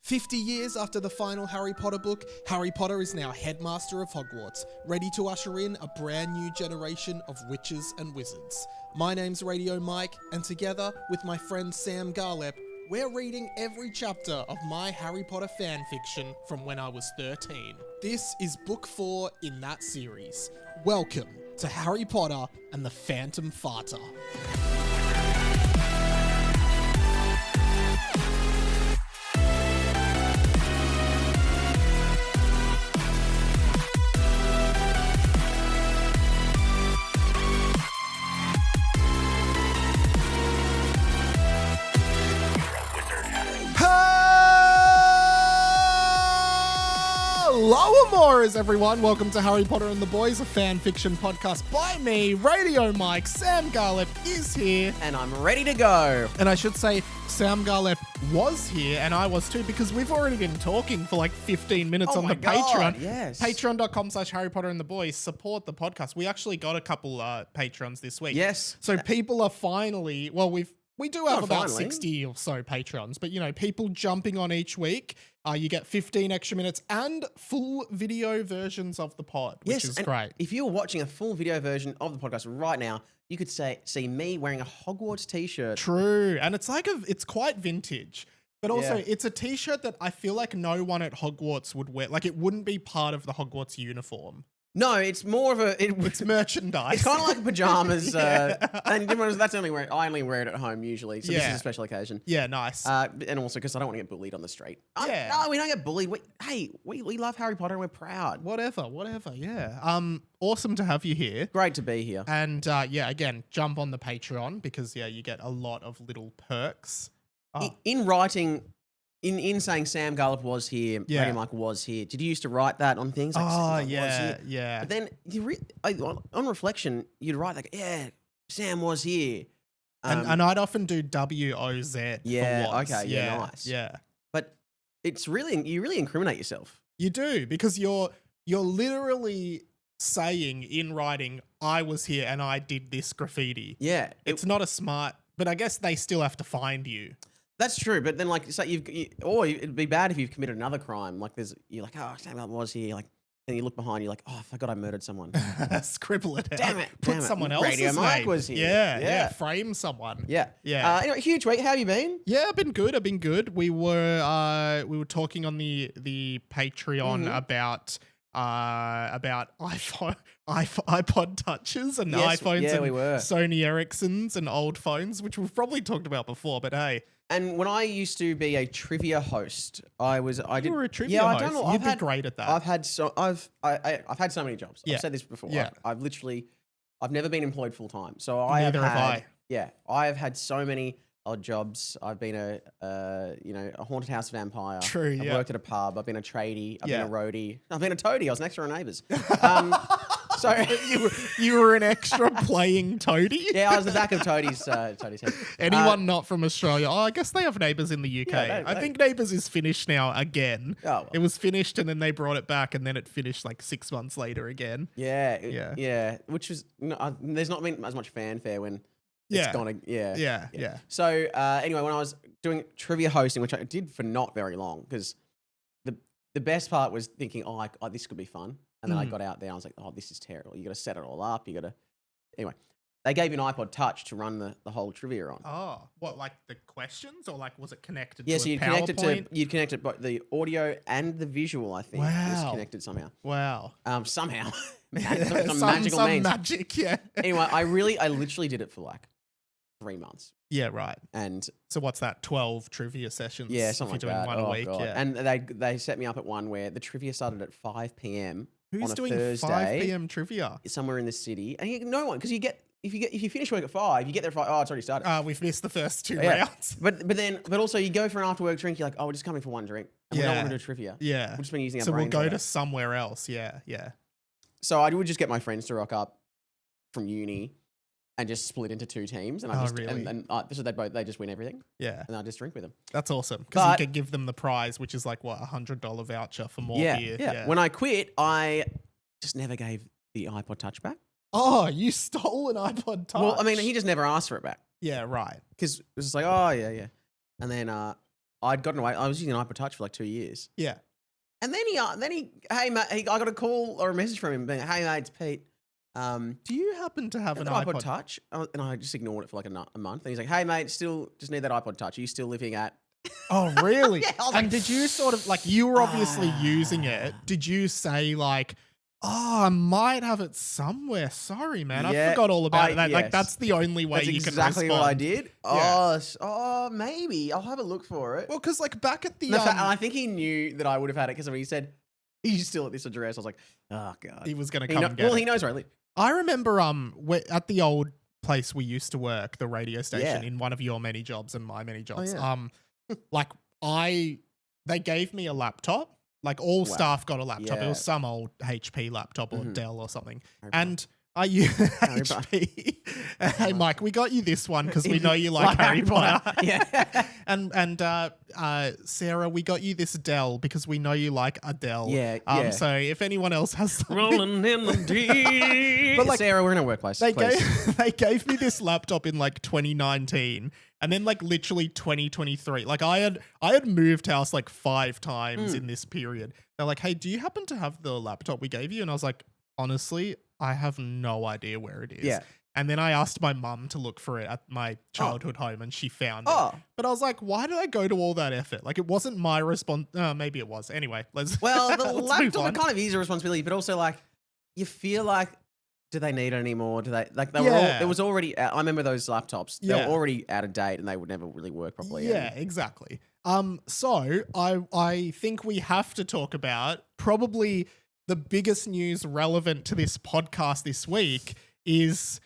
50 years after the final Harry Potter book, Harry Potter is now headmaster of Hogwarts, ready to usher in a brand new generation of witches and wizards. My name's Radio Mike, and together with my friend Sam Garlep, we're reading every chapter of my Harry Potter fanfiction from when I was 13. This is book 4 in that series. Welcome to Harry Potter and the Phantom Farter. Hello, Amores, everyone. Welcome to Harry Potter and the Boys, a fan fiction podcast by me, Radio Mike. Sam Garlep is here. And I'm ready to go. And I should say, Sam Garlep was here, and I was too, because we've already been talking for like 15 minutes on the Patreon. Yes. Patreon.com/Harry Potter and the Boys. Support the podcast. We actually got a couple patrons this week. Yes. So people are finally, well, we do have about finally. 60 or so patrons, but, you know, people jumping on each week. You get 15 extra minutes and full video versions of the pod, which is great. If you're watching a full video version of the podcast right now, you could see me wearing a Hogwarts t-shirt. True. And it's it's quite vintage. But also, Yeah. it's a t-shirt that I feel like no one at Hogwarts would wear. Like, it wouldn't be part of the Hogwarts uniform. No, it's more of a... It's merchandise. It's kind of like pajamas. Yeah. And that's I only wear it at home usually. So this is a special occasion. Yeah, nice. And also because I don't want to get bullied on the street. No, we don't get bullied. We love Harry Potter and we're proud. Whatever, yeah. Awesome to have you here. Great to be here. And again, jump on the Patreon because, you get a lot of little perks. In writing... In saying Sam Garlep was here, Radio Mike was here, did you used to write that on things? Like, yeah. But then, on reflection, you'd write like, Sam was here. And I'd often do WOZ for was. Okay, nice. Yeah. But it's really, you really incriminate yourself. You do, because you're literally saying in writing, I was here and I did this graffiti. Yeah. It's not a smart, but I guess they still have to find you. That's true, but then or it'd be bad if you've committed another crime. Like you're like, oh, Sam Garlep was here. Like, and you look behind, you're like, oh, I forgot I murdered someone. Scribble it out. Damn it. Put someone else's Radio Mike name. was here. Yeah. Frame someone. Yeah. Anyway, huge week. How have you been? Yeah, I've been good. We were talking on the Patreon about iPod touches and iPhones and we were. Sony Ericssons and old phones, which we've probably talked about before, but hey. And when I used to be a trivia host, you were a trivia host. I don't know. You'd be great at that. I've had so many jobs. Yeah. I've said this before. Yeah. I've never been employed full time. So Neither have I. Yeah, I have had so many odd jobs. I've been a haunted house vampire. True. I've worked at a pub. I've been a tradie. I've been a roadie. I've been a toadie. I was next door to Neighbours. So you were an extra playing Toadie? Yeah, I was the back of Toadie's head. Anyone not from Australia? Oh, I guess they have Neighbours in the UK. Yeah, I think Neighbours is finished now again. Oh, well. It was finished and then they brought it back and then it finished like 6 months later again. Yeah. Which was there's not been as much fanfare when it's gone. Yeah. So anyway, when I was doing trivia hosting, which I did for not very long, because the best part was thinking, this could be fun. And then I got out there, I was like, oh, this is terrible. You got to set it all up. Anyway, they gave you an iPod Touch to run the whole trivia on. Oh, what, like the questions, or like was it connected to a PowerPoint? You'd connect it, but the audio and the visual, I think, was connected somehow. Wow. Somehow. Some magical means. Magic, yeah. Anyway, I literally did it for like 3 months. Yeah, right. And so what's that? 12 trivia sessions? Yeah, something if you're like doing that. one a week. God. Yeah. And they set me up at one where the trivia started at 5 p.m. Who's on a doing Thursday, 5 p.m. trivia? Somewhere in the city. And no one, because if you finish work at 5, you get there at 5, it's already started. We've missed the first 2 rounds. But also you go for an after work drink, you're like, we're just coming for one drink. And we don't want to do trivia. Yeah. We've just been using our So we'll brains go like to that. somewhere else. Yeah. So I would just get my friends to rock up from uni and just split into 2 teams. And really? So they just win everything. Yeah. And I just drink with them. That's awesome. Because you can give them the prize, which is like, what, $100 voucher for more beer. Yeah. When I quit, I just never gave the iPod Touch back. Oh, you stole an iPod Touch. Well, I mean, he just never asked for it back. Yeah, right. Because it was just like, oh, yeah. And then I'd gotten away. I was using an iPod Touch for like 2 years. Yeah. And then hey mate, I got a call or a message from him being, hey mate, it's Pete. Do you happen to have an iPod Touch? And I just ignored it for like a month. And he's like, hey mate, still just need that iPod Touch. Are you still living at? Oh, really? Yeah, and like, did you sort of like, you were obviously using it. Did you say like, oh, I might have it somewhere. Sorry, man. I forgot all about it. Like, that's the only way you can respond. That's exactly what I did. Yeah. Oh, maybe. I'll have a look for it. Well, because like back at the... No, I think he knew that I would have had it because when he said, he's still at this address, I was like, oh, God. He was going to come and get it. Well, he knows where I live. I remember at the old place we used to work, the radio station, in one of your many jobs and my many jobs. Oh, yeah. Like they gave me a laptop. Like all staff got a laptop. It was some old HP laptop or Dell or something. And I use HP. Hey, Mike, we got you this one because we know you like Harry Potter. Yeah. and Sarah, we got you this Dell because we know you like Adele. Yeah. So if anyone else has something. Rolling in the deep. But like, Sarah, we're in a workplace. They gave me this laptop in like 2019. And then like literally 2023, like I had moved house like 5 times in this period. They're like, hey, do you happen to have the laptop we gave you? And I was like, honestly, I have no idea where it is. Yeah. And then I asked my mum to look for it at my childhood home and she found it. But I was like, why did I go to all that effort? Like it wasn't my response. Maybe it was. Anyway, the laptop kind of is a responsibility, but also like you feel like, do they need it anymore? Do they were all, it was already, I remember those laptops, they were already out of date and they would never really work properly. Yeah, exactly. So I think we have to talk about probably the biggest news relevant to this podcast this week is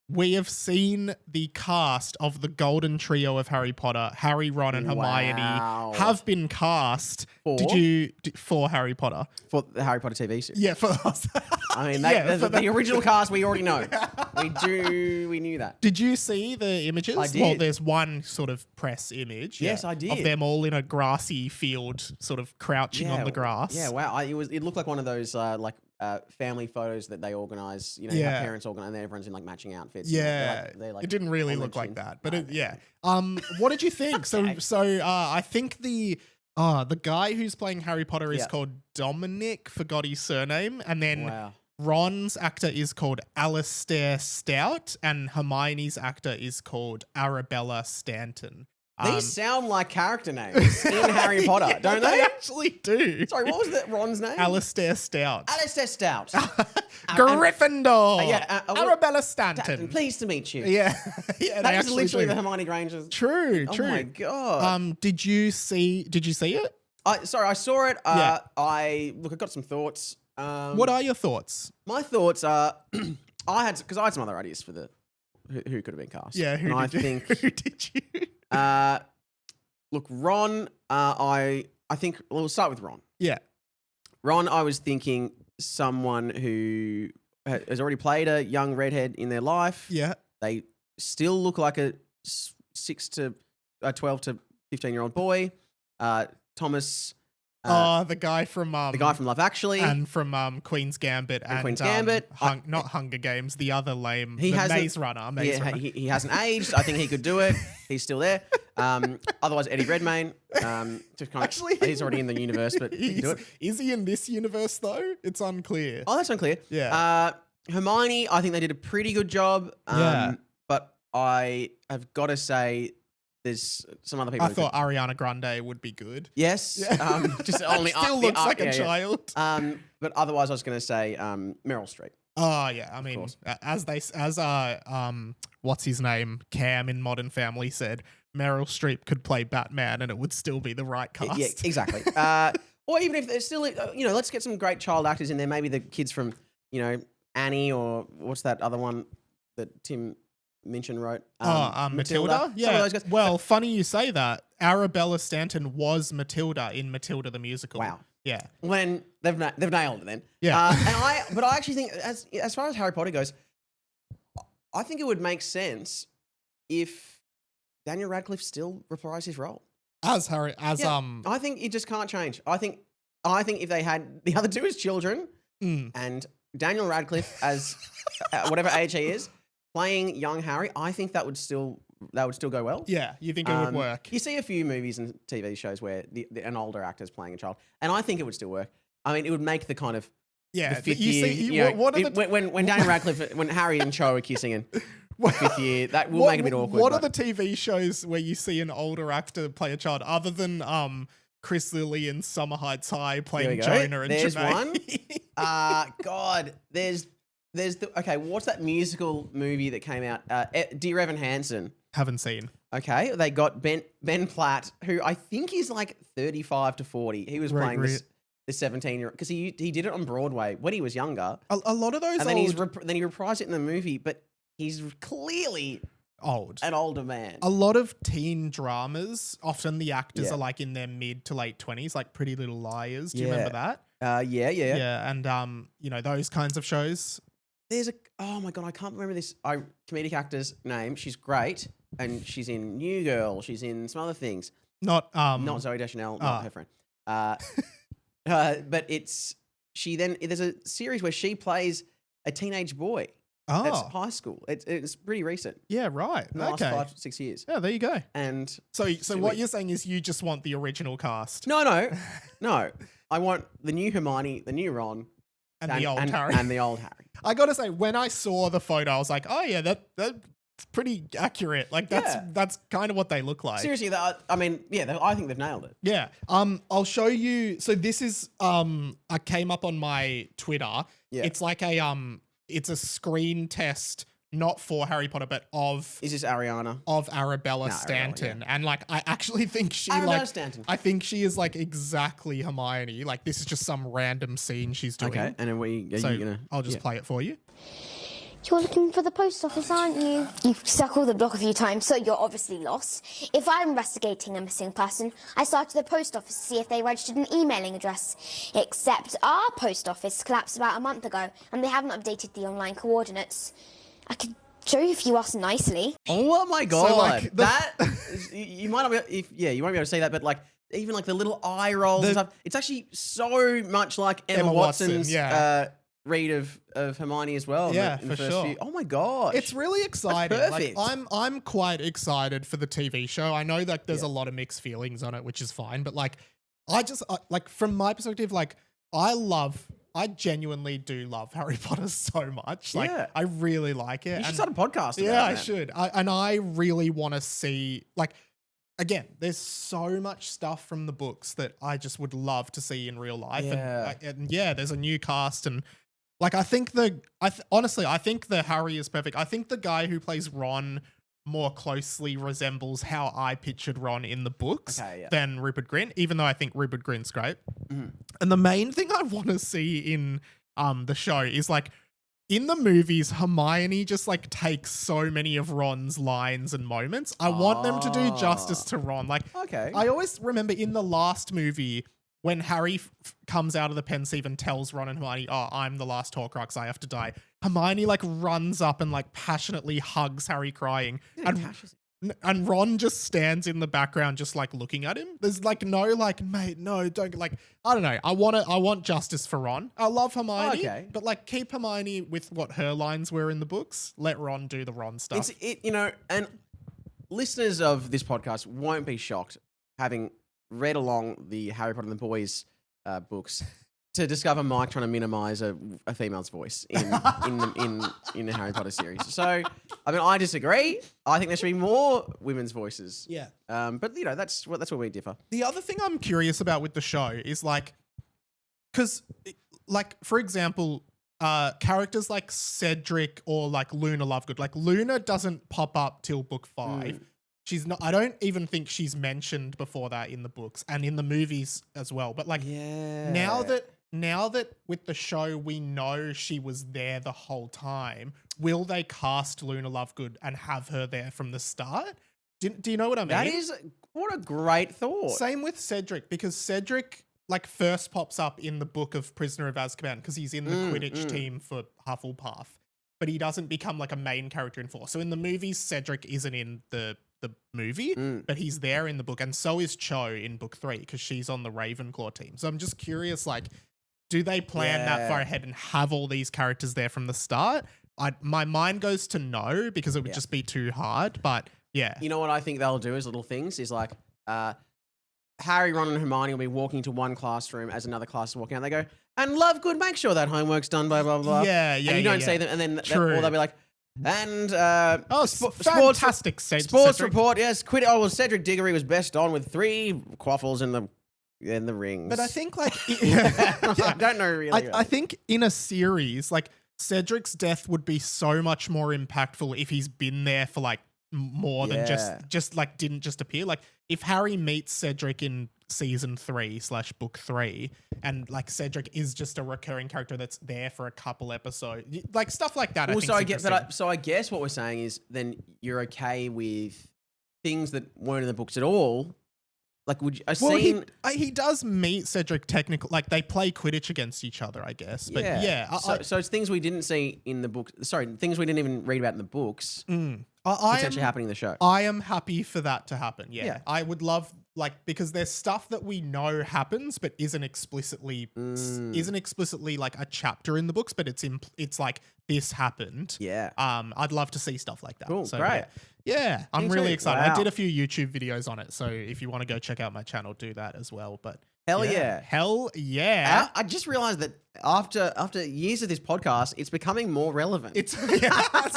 we have seen the cast of the golden trio of Harry Potter, Harry, Ron, and Hermione have been cast. For Harry Potter? For the Harry Potter TV series? Yeah, for us. I mean, the original cast we already know. We knew that. Did you see the images? I did. Well, there's one sort of press image. Yes, I did. Of them all in a grassy field, sort of crouching on the grass. Yeah, wow. It looked like one of those family photos that they organise, you know, how parents organise, and everyone's in like matching outfits. Yeah, they're like it didn't really look like that, but what did you think? Okay. So I think the guy who's playing Harry Potter is called Dominic, forgot his surname, and then Ron's actor is called Alistair Stout, and Hermione's actor is called Arabella Stanton. These sound like character names in Harry Potter, don't they? They actually do. Sorry, what was Ron's name? Alistair Stout. Alistair Stout. Gryffindor. Arabella Stanton. Pleased to meet you. Yeah. That was literally the Hermione Grangers. True. Oh my God. Did you see it? I saw it. I got some thoughts. What are your thoughts? My thoughts are, I had some other ideas for who could have been cast. Yeah, who did you? Look, Ron, I think we'll start with Ron. Yeah. Ron, I was thinking someone who has already played a young redhead in their life. Yeah. They still look like a 12 to 15-year-old boy. Thomas. The guy from Love Actually, and from Queen's Gambit and Queen's Gambit. Not Hunger Games, the other lame, Maze Runner. He hasn't aged. I think he could do it. He's still there. Otherwise, Eddie Redmayne. Actually, he's already in the universe, but he can do it. Is he in this universe though? It's unclear. Oh, that's unclear. Yeah. Hermione, I think they did a pretty good job. But I have got to say, there's some other people. I thought Ariana Grande would be good. Yes. Yeah. Just only still looks like a child. But otherwise, I was going to say Meryl Streep. Oh yeah, I mean, what's his name? Cam in Modern Family said Meryl Streep could play Batman, and it would still be the right cast. Yeah, exactly. Or even if there's still, let's get some great child actors in there. Maybe the kids from, Annie, or what's that other one that Tim Minchin wrote? Matilda? Yeah. Well, funny you say that. Arabella Stanton was Matilda in Matilda the musical. Wow. Yeah. When they've nailed it then. Yeah. But I actually think as far as Harry Potter goes, I think it would make sense if Daniel Radcliffe still reprised his role. I think it just can't change. I think if they had the other two as children and Daniel Radcliffe as whatever age he is, playing young Harry, I think that would still would still go well. Yeah, you think it would work? You see a few movies and TV shows where an older actor is playing a child, and I think it would still work. I mean, it would make the kind of the fifth year. When Daniel Radcliffe, when Harry and Cho are kissing in the fifth year, that will make it a bit awkward. What are the TV shows where you see an older actor play a child, other than Chris Lilly in Summer Heights High playing Jonah and There's Jermaine? one. God, there's what's that musical movie that came out? Dear Evan Hansen. Haven't seen. Okay, they got Ben Platt, who I think is like 35 to 40. He was playing the 17-year-old because he did it on Broadway when he was younger. A lot of those, and then he reprised it in the movie, but he's clearly an older man. A lot of teen dramas, often the actors are like in their mid to late 20s, like Pretty Little Liars. Do you remember that? Yeah, and those kinds of shows. There's oh my God, I can't remember this comedic actor's name. She's great, and she's in New Girl. She's in some other things. Not Zooey Deschanel, not her friend. But there's a series where she plays a teenage boy. That's high school. It's pretty recent. Yeah, right. In the last 5 to 6 years. Yeah, there you go. And so what you're saying is you just want the original cast? No. I want the new Hermione, the new Ron, and the old Harry. And the old Harry. I gotta say, when I saw the photo, I was like, oh yeah, that's pretty accurate. Like that's kind of what they look like. Seriously, I think they've nailed it. Yeah. I'll show you. So this is I came up on my Twitter. Yeah. It's like it's a screen test, not for Harry Potter, but of... Is this Ariana? Of Arabella Stanton. Arabella, yeah. And like, I actually think Stanton. I think she is like exactly Hermione. Like this is just some random scene she's doing. Okay, and then I'll just play it for you. You're looking for the post office, aren't you? You've circled the block a few times, so you're obviously lost. If I'm investigating a missing person, I start at the post office to see if they registered an emailing address. Except our post office collapsed about a month ago, and they haven't updated the online coordinates. I could show you if you ask nicely. Oh my God. So like you might not be, you won't be able to see that, but like, even like the little eye rolls and stuff, it's actually so much like Emma Watson's read of Hermione as well. Yeah, in the for first sure. few. Oh my God. It's really exciting. That's perfect. Like, I'm quite excited for the TV show. I know that there's a lot of mixed feelings on it, which is fine, but like, like from my perspective, like I genuinely do love Harry Potter so much. Like, I really like it. You should start a podcast. Yeah, I should. I really want to see, like, again, there's so much stuff from the books that I just would love to see in real life. Yeah. And there's a new cast, and like, honestly, I think the Harry is perfect. I think the guy who plays Ron more closely resembles how I pictured Ron in the books than Rupert Grint, even though I think Rupert Grint's great. Mm-hmm. And the main thing I want to see in the show is like, in the movies, Hermione just like takes so many of Ron's lines and moments. I want them to do justice to Ron. Like, I always remember in the last movie when Harry comes out of the pensieve and tells Ron and Hermione, "Oh, I'm the last Horcrux, I have to die." Hermione like runs up and like passionately hugs Harry, crying, and Ron just stands in the background, just like looking at him. There's like no like, mate, no, don't, like, I don't know. I want justice for Ron. I love Hermione, but like, keep Hermione with what her lines were in the books. Let Ron do the Ron stuff. And listeners of this podcast won't be shocked, having read along the Harry Potter and the Boys books, to discover Mike trying to minimize a female's voice in the Harry Potter series. So, I mean, I disagree. I think there should be more women's voices. Yeah. But that's where we differ. The other thing I'm curious about with the show is like, because like, for example, characters like Cedric or like Luna Lovegood, like Luna doesn't pop up till book 5. She's not, I don't even think she's mentioned before that in the books and in the movies as well. But like, now that with the show we know she was there the whole time, will they cast Luna Lovegood and have her there from the start? Do you know what I mean? What a great thought. Same with Cedric, because Cedric like first pops up in the book of Prisoner of Azkaban because he's in the Quidditch team for Hufflepuff, but he doesn't become like a main character in 4. So in the movies, Cedric isn't in the movie, but he's there in the book, and so is Cho in book 3 because she's on the Ravenclaw team. So I'm just curious, like, do they plan that far ahead and have all these characters there from the start? My mind goes to no, because it would just be too hard, but Yeah. You know what I think they'll do as little things is like Harry, Ron, and Hermione will be walking to one classroom as another class is walking out. They go, and Lovegood, make sure that homework's done by blah, blah, blah. Yeah. And you don't say them, and then or they'll be like, and fantastic sports report, yes. Cedric Diggory was best on with 3 quaffles in the rings. But I think like I don't know really. I think in a series, like Cedric's death would be so much more impactful if he's been there for like more than just like didn't just appear. Like if Harry meets Cedric in season 3/book 3 and like Cedric is just a recurring character that's there for a couple episodes, like stuff like that. So I guess what we're saying is then you're okay with things that weren't in the books at all. Like, he does meet Cedric technically. Like, they play Quidditch against each other, I guess. But so it's things we didn't see in the books. Sorry, things we didn't even read about in the books. Potentially happening in the show. I am happy for that to happen. Yeah. I would love, like, because there's stuff that we know happens, but isn't explicitly like a chapter in the books, but it's like this happened. Yeah. I'd love to see stuff like that. Cool. So, great. Yeah, I'm really excited. Wow. I did a few YouTube videos on it, so if you want to go check out my channel, do that as well. But hell yeah. I just realized that after years of this podcast, it's becoming more relevant. It's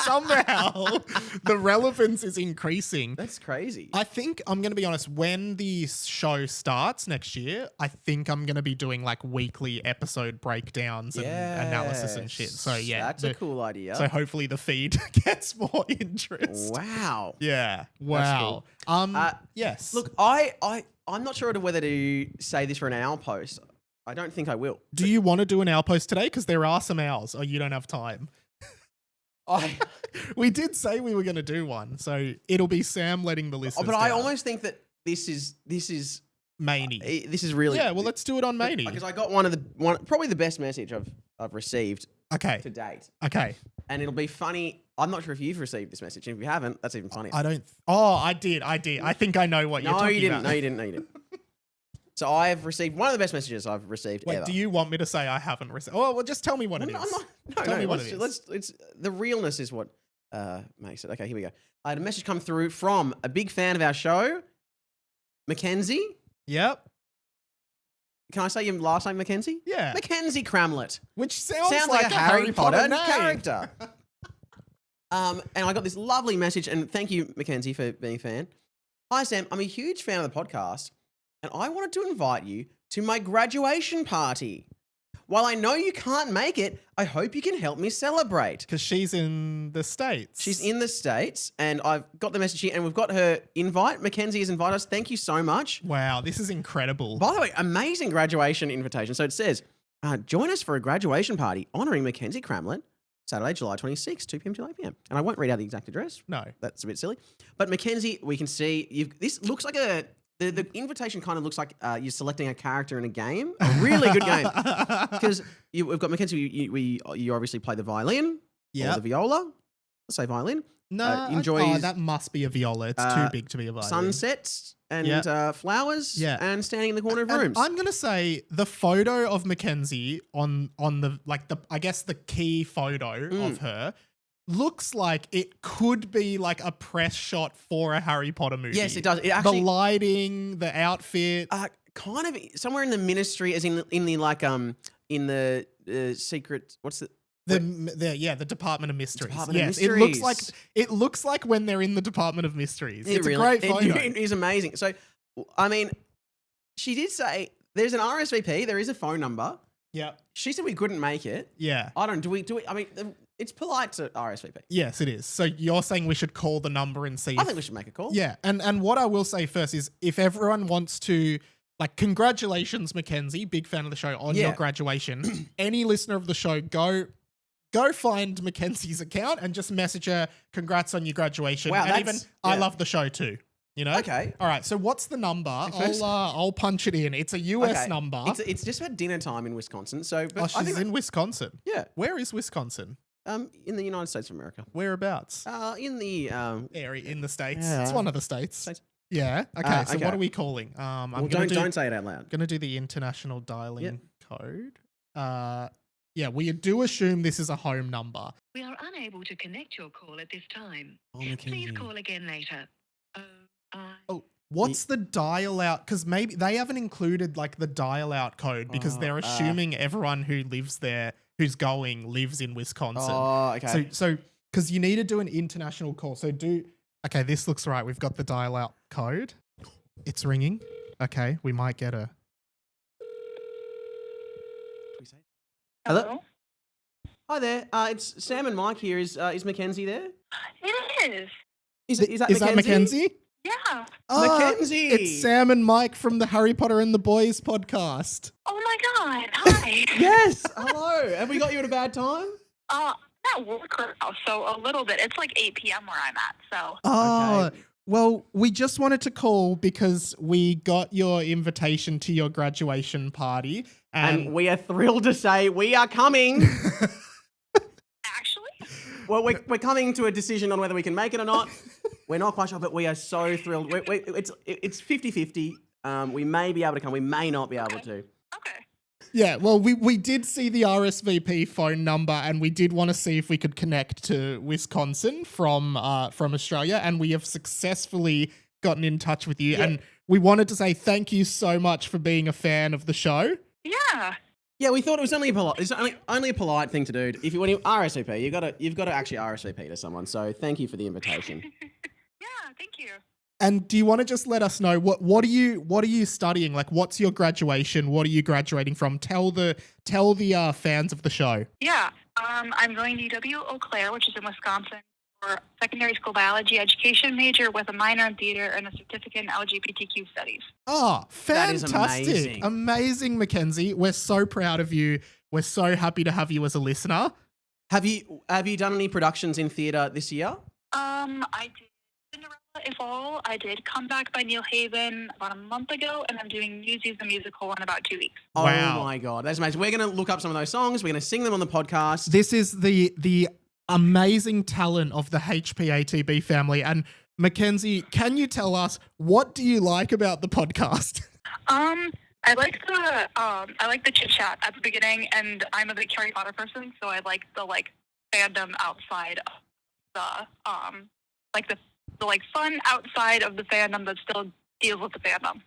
somehow the relevance is increasing. That's crazy. I think I'm going to be honest, when the show starts next year, I think I'm going to be doing like weekly episode breakdowns and analysis and shit. So that's a cool idea. So hopefully the feed gets more interest. Wow. Yeah. Wow. Cool. Yes. Look, I'm not sure whether to say this for an owl post. I don't think I will. Do you want to do an owl post today? Because there are some owls. Or you don't have time. We did say we were going to do one, so it'll be Sam letting the listeners. But down. I almost think that this is Maney. This is really well. Let's do it on Maney because I got probably the best message I've received. To date. Okay. And it'll be funny. I'm not sure if you've received this message. If you haven't, that's even funnier. I don't. I did. I think I know what you're talking about. No, you didn't. So I've received one of the best messages I've received ever. Do you want me to say I haven't received? Oh, well, just tell me what it is. Tell me what it is. It's the realness is what makes it. Okay, here we go. I had a message come through from a big fan of our show, Mackenzie. Yep. Can I say your last name, Mackenzie? Yeah. Mackenzie Cramlett. Which sounds like a Harry Potter character. And I got this lovely message, and thank you, Mackenzie, for being a fan. Hi, Sam. I'm a huge fan of the podcast, and I wanted to invite you to my graduation party. While I know you can't make it, I hope you can help me celebrate. Because she's in the States. She's in the States, and I've got the message here, and we've got her invite. Mackenzie has invited us. Thank you so much. Wow, this is incredible. By the way, amazing graduation invitation. So it says, join us for a graduation party honouring Mackenzie Cramlett, Saturday, July 26th, 2 p.m. to 8 p.m. And I won't read out the exact address. No. That's a bit silly. But Mackenzie, we can see, this looks like the invitation kind of looks like you're selecting a character in a game. A really good game. Because we've got Mackenzie, you obviously play the violin or the viola. Let's say violin. No, that must be a viola. It's too big to be a violin. Sunsets and flowers and standing in the corner of rooms. I'm going to say the photo of Mackenzie on the I guess the key photo of her looks like it could be like a press shot for a Harry Potter movie. Yes, it does. It actually, the lighting, the outfit. Kind of somewhere in the ministry, as in the secret, what's the... The Department of Mysteries. It looks like when they're in the Department of Mysteries. It's a great photo. It is amazing. So, I mean, she did say there's an RSVP. There is a phone number. Yeah. She said we couldn't make it. Yeah. I don't. Do we? I mean, it's polite to RSVP. Yes, it is. So you're saying we should call the number and see. I think we should make a call. Yeah. And what I will say first is if everyone wants to. Like, congratulations, Mackenzie, big fan of the show, on your graduation. Any listener of the show, go find Mackenzie's account and just message her, congrats on your graduation. Wow, and even, I love the show too. You know? Okay. All right, so what's the number? I'll punch it in. It's a US number. It's just about dinner time in Wisconsin. So, but she's in Wisconsin? Yeah. Where is Wisconsin? In the United States of America. Whereabouts? In the... area, in the States. Yeah. It's one of the states. Yeah. Okay. So what are we calling? Don't say it out loud. Going to do the international dialing code. Yeah, we do assume this is a home number. We are unable to connect your call at this time. Oh, Please call again later. Oh, what's the dial out? Because maybe they haven't included like the dial out code because they're assuming everyone who lives there, who's going, lives in Wisconsin. Oh, okay. So because you need to do an international call. So okay, this looks right. We've got the dial out code. It's ringing. Okay, we might get a. Hello? Hi there. It's Sam and Mike here. Is Mackenzie there? It is. Is that That Mackenzie? Yeah. Oh, Mackenzie! It's Sam and Mike from the Harry Potter and the Boys podcast. Oh my God. Hi. Yes. Hello. Have we got you at a bad time? At work right now, so a little bit. It's like 8 p.m. where I'm at, so. Oh, Okay. well, we just wanted to call because we got your invitation to your graduation party. And we are thrilled to say we are coming. Actually? Well, we're coming to a decision on whether we can make it or not. We're not quite sure, but we are so thrilled. It's 50-50. We may be able to come. We may not be able to. Okay. Yeah, well, we did see the RSVP phone number and we did want to see if we could connect to Wisconsin from Australia, and we have successfully gotten in touch with you. Yeah. And we wanted to say thank you so much for being a fan of the show. Yeah. Yeah, we thought it was only a polite thing to do. When you RSVP, you've got to actually RSVP to someone. So thank you for the invitation. Yeah, thank you. And do you want to just let us know what are you studying? Like, what's your graduation? What are you graduating from? Tell the fans of the show. Yeah. I'm going to UW Eau Claire, which is in Wisconsin, for secondary school biology education major with a minor in theater and a certificate in LGBTQ studies. Oh, fantastic. That is amazing. Amazing, Mackenzie. We're so proud of you. We're so happy to have you as a listener. Have you done any productions in theatre this year? I did Cinderella in fall. I did Come Back by Neil Haven about a month ago, and I'm doing Newsies the musical in about 2 weeks. Wow. Oh my God, that's amazing. We're going to look up some of those songs. We're going to sing them on the podcast. This is the amazing talent of the HPATB family. And Mackenzie, can you tell us, what do you like about the podcast? I like the chit chat at the beginning, and I'm a big Harry Potter person, so I like the fandom outside of the fun outside of the fandom that still deals with the fandom.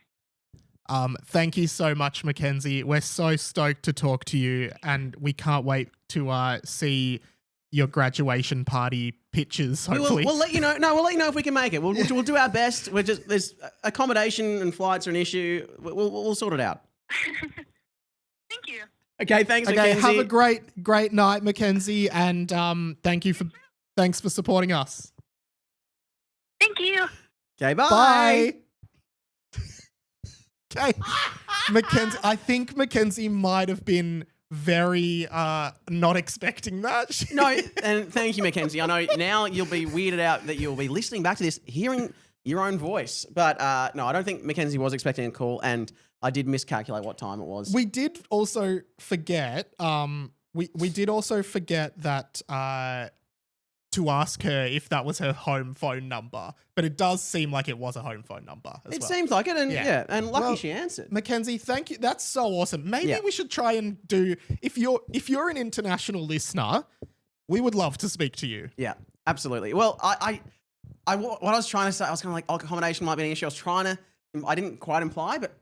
Thank you so much, Mackenzie. We're so stoked to talk to you, and we can't wait to see your graduation party pictures. Hopefully, we'll let you know. No, we'll let you know if we can make it. We'll do our best. There's accommodation and flights are an issue. We'll sort it out. Thank you. Okay, thanks, okay, Mackenzie. have a great night, Mackenzie, and thanks for supporting us. Thank you. Okay, bye. Bye. Okay, Mackenzie. I think Mackenzie might have been very not expecting that. No, and thank you, Mackenzie. I know now you'll be weirded out that you'll be listening back to this, hearing your own voice. But no, I don't think Mackenzie was expecting a call, and I did miscalculate what time it was. We did also forget. We did also forget that to ask her if that was her home phone number, but it does seem like it was a home phone number as It well. seems like it, and Yeah. and lucky Well, she answered. Mackenzie, thank you. That's so awesome. Maybe we should try and do, if you're an international listener, we would love to speak to you. Yeah, absolutely. Well, what I was trying to say, I was kind of like, accommodation might be an issue. I didn't quite imply, but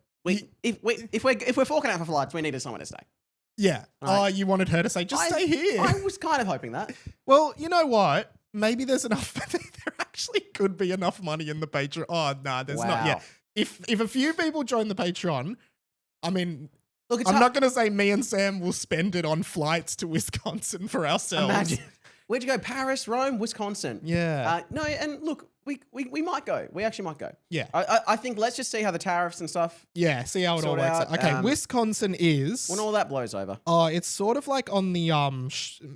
if we're forking out for flights, we needed someone to stay. Yeah. Right. You wanted her to say, just stay here. I was kind of hoping that. Well, you know what? Maybe there's enough. There actually could be enough money in the Patreon. Oh, no, there's not yet. If a few people join the Patreon, I mean, Look, I'm not going to say me and Sam will spend it on flights to Wisconsin for ourselves. Imagine. Where'd you go? Paris, Rome, Wisconsin. Yeah. No, and look, we might go. We actually might go. Yeah. I think let's just see how the tariffs and stuff. Yeah, see how it all Sort works out, out. Okay, Wisconsin is... When all that blows over. it's sort of like on the...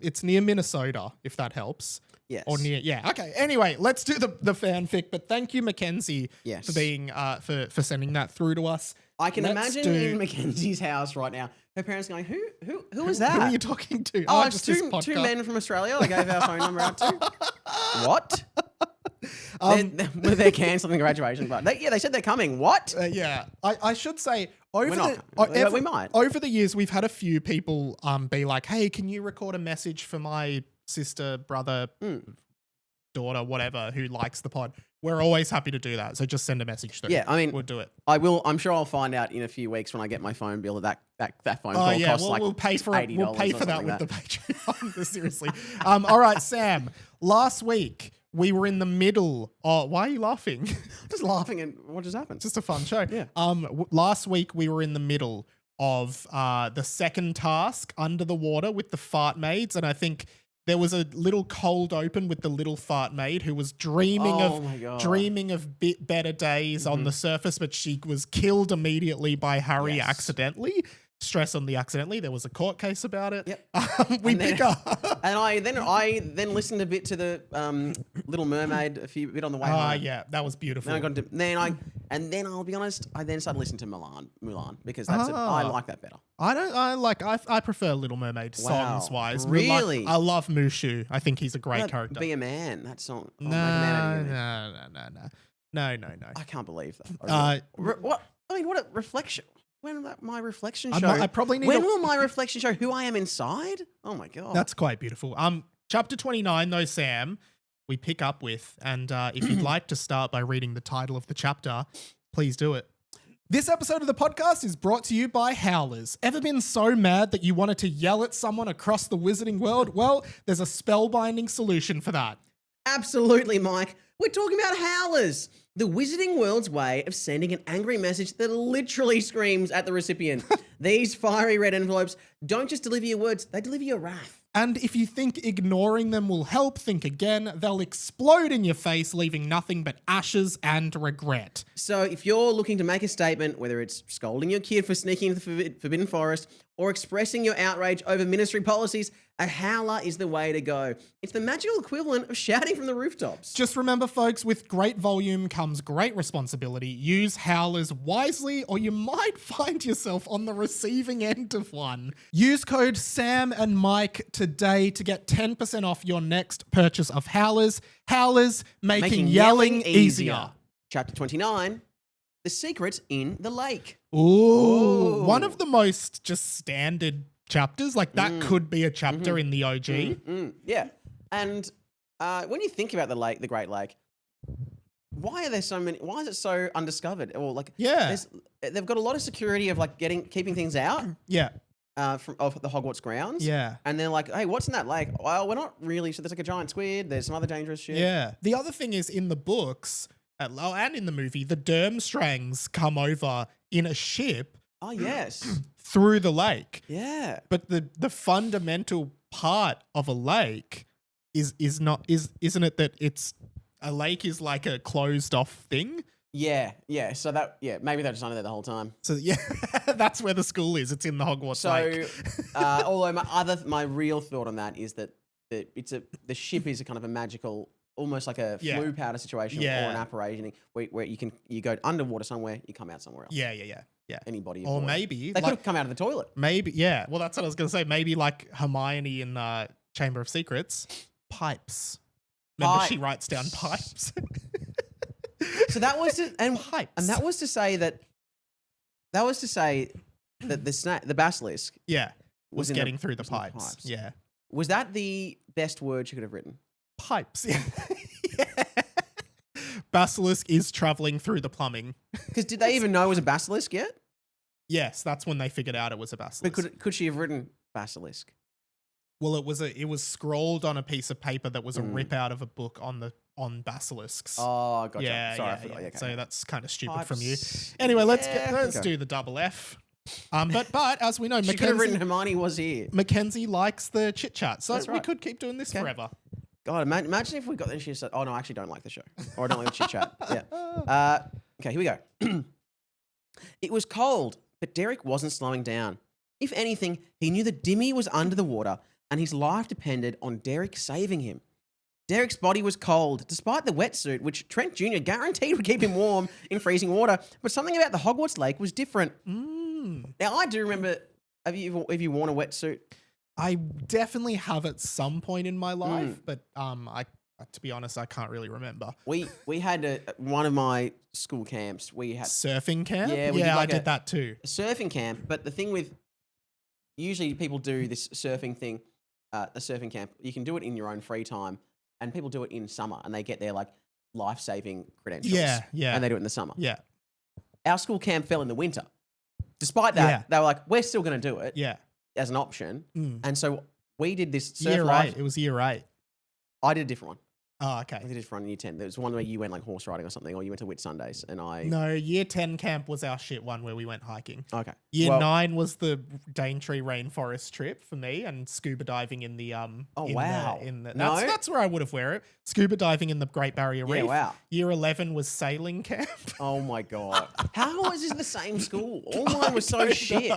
it's near Minnesota, if that helps. Yes. Or near... Yeah, okay. Anyway, let's do the fanfic, but thank you, Mackenzie, Yes. for being... for sending that through to us. I can Let's imagine in Mackenzie's house right now, her parents going, who is that? Who are you talking to? Oh, it's just this two podcast. men from Australia I gave our phone number out to. What? They're cancelling the graduation, but they said they're coming. What? Yeah, I should say over We're not the coming. We might. over the years we've had a few people be like, hey, can you record a message for my sister, brother, daughter, whatever, who likes the pod? we're always happy to do that. So just send a message through. Yeah, I mean, we'll do it. I will. I'm sure I'll find out in a few weeks when I get my phone bill that phone call costs we'll pay for it. $80 We'll pay for that like with the Patreon. Seriously. All right, Sam. Last week we were in the middle. Oh, why are you laughing? Just laughing, and what just happened? Just a fun show. Yeah. Last week we were in the middle of the second task under the water with the fart maids, and I think there was a little cold open with the little fart maid who was dreaming of better days on the surface, but she was killed immediately by Harry accidentally. Stress on the accidentally. There was a court case about it. Yep. We pick up. And I then listened a bit to the Little Mermaid a bit on the way home. Yeah, that was beautiful. Then I'll be honest, I then started listening to Mulan because I like that better. I prefer Little Mermaid songs wise. Really? I love Mushu. I think he's a great character. Be a Man, that song. No. I can't believe that. What a reflection. When will my reflection show? When will my reflection show who I am inside? Oh my God. That's quite beautiful. Chapter 29 though, Sam, we pick up with, and if you'd like to start by reading the title of the chapter, please do it. This episode of the podcast is brought to you by Howlers. Ever been so mad that you wanted to yell at someone across the wizarding world? Well, there's a spellbinding solution for that. Absolutely, Mike. We're talking about Howlers, the wizarding world's way of sending an angry message that literally screams at the recipient. These fiery red envelopes don't just deliver your words, they deliver your wrath. And if you think ignoring them will help, think again. They'll explode in your face, leaving nothing but ashes and regret. So if you're looking to make a statement, whether it's scolding your kid for sneaking into the Forbidden Forest or expressing your outrage over ministry policies, a howler is the way to go. It's the magical equivalent of shouting from the rooftops. Just remember, folks, with great volume comes great responsibility. Use howlers wisely or you might find yourself on the receiving end of one. Use code Sam and Mike today to get 10% off your next purchase of Howlers. Howlers, making yelling easier. Chapter 29, The Secret in the Lake. Ooh. One of the most just standard chapters. Like that could be a chapter in the OG. Yeah. And when you think about the Great Lake, why are there so many? Why is it so undiscovered? Or they've got a lot of security of like keeping things out. Yeah. Of the Hogwarts grounds. Yeah. And they're like, hey, what's in that lake? Well, we're not really sure. There's like a giant squid. There's some other dangerous shit. Yeah. The other thing is in the books and in the movie, the Durmstrangs come over in a ship. Oh, yes. Through the lake. Yeah. But the fundamental part of a lake isn't it that it's a lake is like a closed off thing? Yeah. So maybe they're just under there the whole time. So yeah, that's where the school is. It's in the Hogwarts Lake. Although my real thought on that is that the ship is a kind of a magical, almost like a flu powder situation or an apparition where you go underwater somewhere, you come out somewhere else. Yeah. Anybody. Or maybe they could have come out of the toilet. Maybe, yeah. Well, that's what I was going to say. Maybe like Hermione in Chamber of Secrets, pipes. Remember, she writes down pipes. So that was pipes. And that was to say that the basilisk, was getting through the pipes. Yeah. Was that the best word she could have written? Pipes. Yeah. Basilisk is traveling through the plumbing. Because did they even know it was a basilisk yet? Yes, that's when they figured out it was a basilisk. But could she have written basilisk? Well, it was scrawled on a piece of paper that was a rip out of a book on basilisks. Oh, gotcha. Yeah, sorry, I forgot. Yeah. Okay. So that's kind of stupid from you. Anyway, let's do the double F. But as we know, she could have written Hermione was here. Mackenzie likes the chit chat, so we could keep doing this forever. God, imagine if we got this. She said, "Oh no, I actually don't like the show, or I don't like the chit chat." Yeah. Okay, here we go. It was cold, but Derrick wasn't slowing down. If anything, he knew that Dimmy was under the water, and his life depended on Derrick saving him. Derrick's body was cold, despite the wetsuit, which Trent Jr. guaranteed would keep him warm in freezing water. But something about the Hogwarts Lake was different. Now, I do remember. Have you worn a wetsuit? I definitely have at some point in my life, but to be honest, I can't really remember. We had one of my school camps. We had surfing camp. Yeah, I did that too. A surfing camp, but the thing with usually people do this surfing thing, a surfing camp. You can do it in your own free time, and people do it in summer, and they get there like life-saving credentials. Yeah, yeah. And they do it in the summer. Yeah. Our school camp fell in the winter. Despite that, they were like, we're still going to do it as an option. And so we did this surf year life. 8. It was year 8. I did a different one. Oh, okay. I did a different one in year 10. There was one where you went like horse riding or something, or you went to Whit Sundays, and I... No, year 10 camp was our shit one where we went hiking. Okay. Year 9 was the Daintree rainforest trip for me, and scuba diving in the... That's where I would have wear it. Scuba diving in the Great Barrier Reef. Yeah, wow. Year 11 was sailing camp. Oh my God. How is this the same school? All mine was so shit.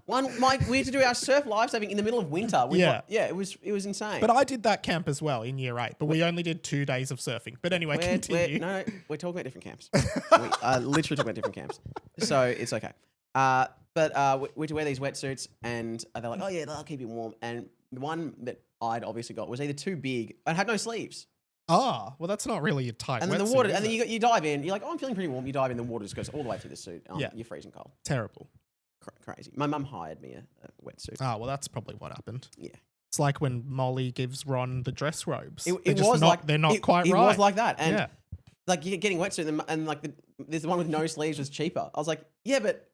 We had to do our surf lifesaving in the middle of winter. It was insane. But I did that camp as well in year 8, but we only did 2 days of surfing. But anyway, continue. We're talking about different camps. We literally talking about different camps. So it's okay. But we had to wear these wetsuits, and they're like, oh yeah, that'll keep you warm. And the one that I'd obviously got was either too big and had no sleeves. Oh, well, that's not really a tight And then wetsuit, the water, is and then it? you dive in. You're like, oh, I'm feeling pretty warm. You dive in, the water just goes all the way through the suit. You're freezing cold. Terrible. Crazy. My mum hired me a wetsuit. Oh, well, that's probably what happened. Yeah. It's like when Molly gives Ron the dress robes. They're not quite right. It was like that. And like you're getting wetsuit and like there's the one with no sleeves was cheaper. I was like, yeah, but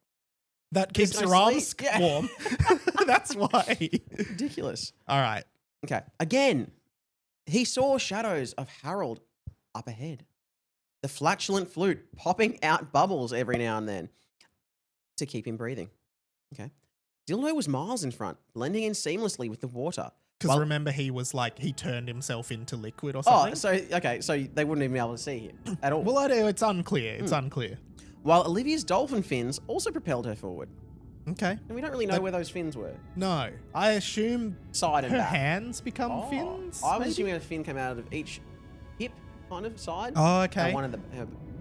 that keeps your arms warm. That's why. Ridiculous. All right. Okay. Again, he saw shadows of Harold up ahead. The flatulent flute popping out bubbles every now and then to keep him breathing. Okay. Dyldo was miles in front, blending in seamlessly with the water. Because remember, he was like, he turned himself into liquid or something. Oh, so they wouldn't even be able to see him at all. Well, it's unclear. It's unclear. While Olivia's dolphin fins also propelled her forward. Okay. And we don't really know where those fins were. No. I assume side and her back. hands become fins? I was assuming a fin came out of each hip kind of side. Oh, okay. And one of the...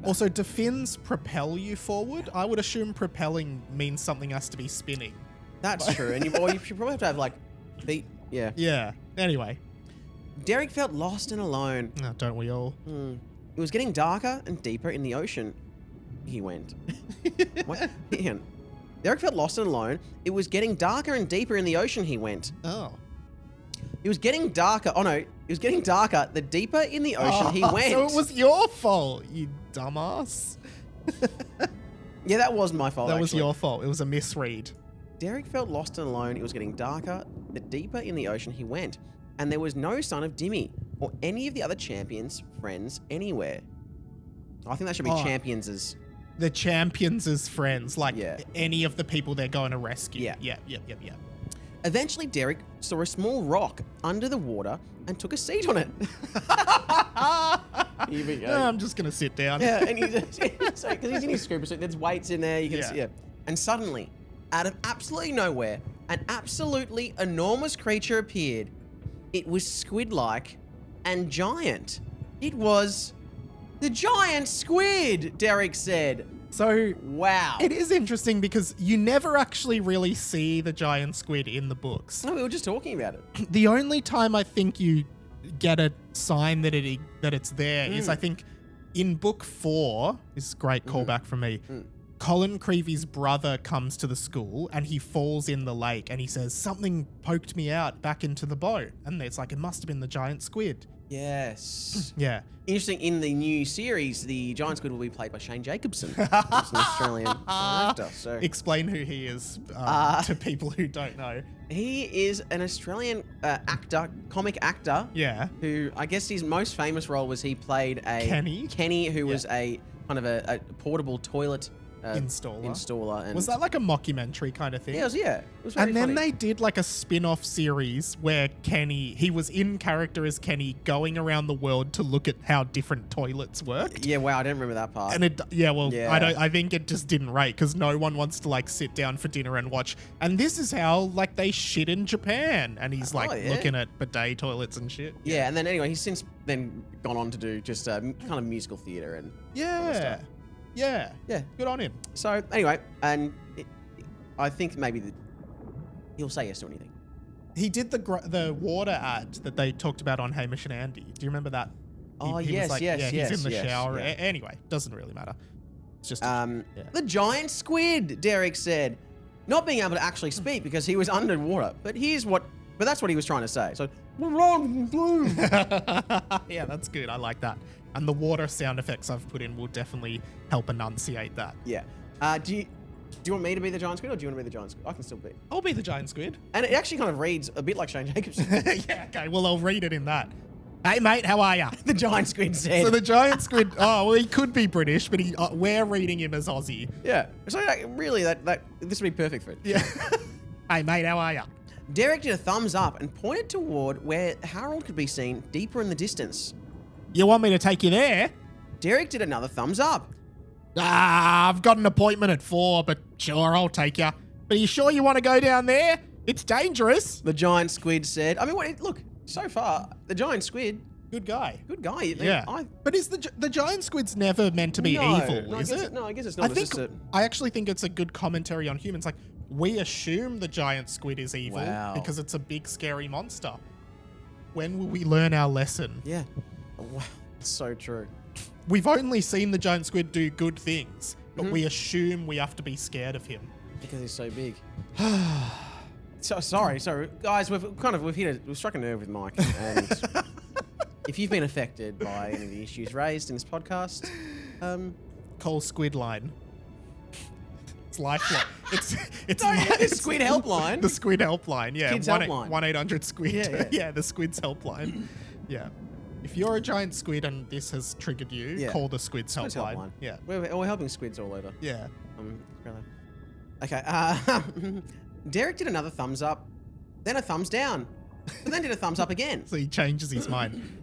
Also, do fins propel you forward? I would assume propelling means something has to be spinning. That's true. And you should probably have to have like feet. Yeah. Yeah. Anyway. Derrick felt lost and alone. Oh, don't we all? It was getting darker and deeper in the ocean. He went. What? Derrick felt lost and alone. It was getting darker and deeper in the ocean he went. Oh. It was getting darker. Oh no. It was getting darker the deeper in the ocean he went. So it was your fault, you dumbass. Yeah, that was my fault. That was your fault. It was a misread. Derrick felt lost and alone. It was getting darker the deeper in the ocean he went. And there was no sign of Dimmy or any of the other champions' friends anywhere. I think that should be champions as... The champions as friends, like any of the people they're going to rescue. Yeah. Yeah. Eventually, Derrick saw a small rock under the water and took a seat on it. Here we go. No, I'm just going to sit down. Yeah, and because he's in his scuba suit, there's weights in there. You can see it. And suddenly, out of absolutely nowhere, an absolutely enormous creature appeared. It was squid-like and giant. It was the giant squid, Derrick said. So, wow. It is interesting because you never actually really see the giant squid in the books. No, we were just talking about it. The only time I think you get a sign that it's there is, I think, in book 4, this is a great callback from me, Colin Creevy's brother comes to the school and he falls in the lake and he says, something poked me out back into the boat. And it's like, it must have been the giant squid. Yes. Yeah. Interesting, in the new series, the giant squid will be played by Shane Jacobson, who's an Australian actor. So. Explain who he is to people who don't know. He is an Australian comic actor. Yeah. Who, I guess his most famous role was he played a... Kenny, who was a kind of a portable toilet installer. And was that like a mockumentary kind of thing? Yeah, it was very And then funny. they did like a spin-off series where he was in character as Kenny going around the world to look at how different toilets worked. Yeah, wow, I didn't remember that part. And I think it just didn't rate because no one wants to like sit down for dinner and watch. And this is how like they shit in Japan. And he's looking at bidet toilets and shit. Yeah, and then anyway, he's since then gone on to do just kind of musical theatre and stuff. Yeah. Good on him. So anyway, and I think maybe he'll say yes to anything. He did the water ad that they talked about on Hamish and Andy. Do you remember that? Yes. He's in the shower. Yeah. Anyway, doesn't really matter. It's just the giant squid, Derrick said, not being able to actually speak because he was underwater. But that's what he was trying to say. So yeah, that's good. I like that. And the water sound effects I've put in will definitely help enunciate that. Yeah. Do you want me to be the giant squid or do you want to be the giant squid? I can still be. I'll be the giant squid. And it actually kind of reads a bit like Shane Jacobs. Yeah, okay. Well, I'll read it in that. Hey, mate, how are ya? The giant squid said. So the giant squid, he could be British, but we're reading him as Aussie. Yeah. So really, this would be perfect for it. Yeah. Hey, mate, how are ya? Derrick did a thumbs up and pointed toward where Harold could be seen deeper in the distance. You want me to take you there? Derrick did another thumbs up. I've got an appointment at 4, but sure, I'll take you. But are you sure you want to go down there? It's dangerous. The giant squid said. I mean, look, so far, the giant squid... Good guy. Good guy. Yeah. But is the giant squid's never meant to be evil, is it? No, I guess it's not. I actually think it's a good commentary on humans. Like, we assume the giant squid is evil because it's a big, scary monster. When will we learn our lesson? Yeah. Wow. It's so true. We've only seen the giant squid do good things, but we assume we have to be scared of him. Because he's so big. So sorry, guys, we've struck a nerve with Mike, and if you've been affected by any of the issues raised in this podcast, call Squid Line. It's lifeline. It's Squid Helpline. The Squid Helpline, yeah. Kids Helpline. 1-800-SQUID. Yeah. Yeah, the Squid's Helpline. Yeah. If you're a giant squid and this has triggered you, call the Squid's Helpline. Yeah. We're helping squids all over. Yeah. Okay. Derrick did another thumbs up, then a thumbs down, but then did a thumbs up again. So he changes his mind.